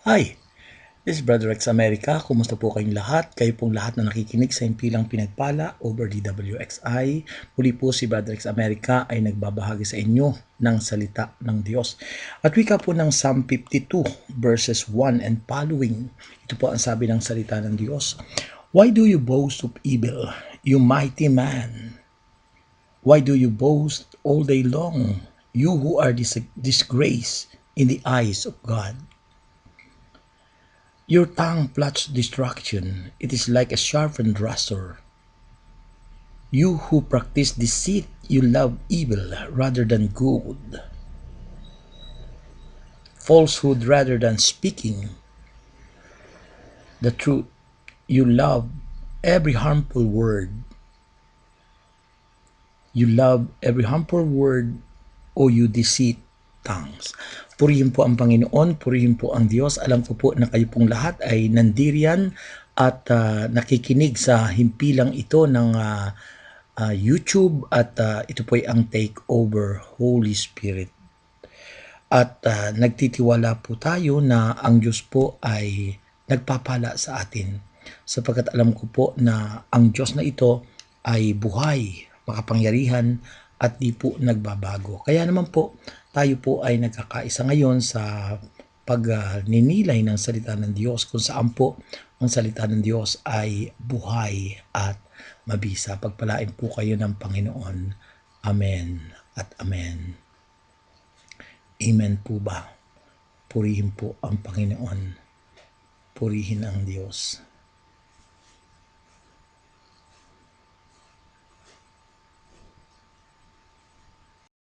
Hi, this is Brother X America. Kumusta po kayong lahat? Kayo pong lahat na nakikinig sa Himpilang Pinagpala over DWXI. Muli po si Brother X America ay nagbabahagi sa inyo ng salita ng Diyos. At wika po ng Psalm 52 verses 1 and following. Ito po ang sabi ng salita ng Diyos. Why do you boast of evil, you mighty man? Why do you boast all day long, you who are disgraced in the eyes of God? Your tongue plots destruction. It is like a sharpened razor. You who practice deceit, you love evil rather than good. Falsehood rather than speaking the truth. You love every harmful word. You love every harmful word, o you deceit tongues. Purihin po ang Panginoon, purihin po ang Diyos. Alam ko po na kayo pong lahat ay nandiriyan at nakikinig sa himpilang ito ng YouTube at ito po ay ang Takeover Holy Spirit. At nagtitiwala po tayo na ang Diyos po ay nagpapala sa atin sapagkat alam ko po na ang Diyos na ito ay buhay, makapangyarihan at di po nagbabago. Kaya naman po tayo po ay nagkakaisa ngayon sa pagninilay ng salita ng Diyos kung saan po ang salita ng Diyos ay buhay at mabisa. Pagpalain po kayo ng Panginoon. Amen at amen. Amen po ba? Purihin po ang Panginoon. Purihin ang Diyos.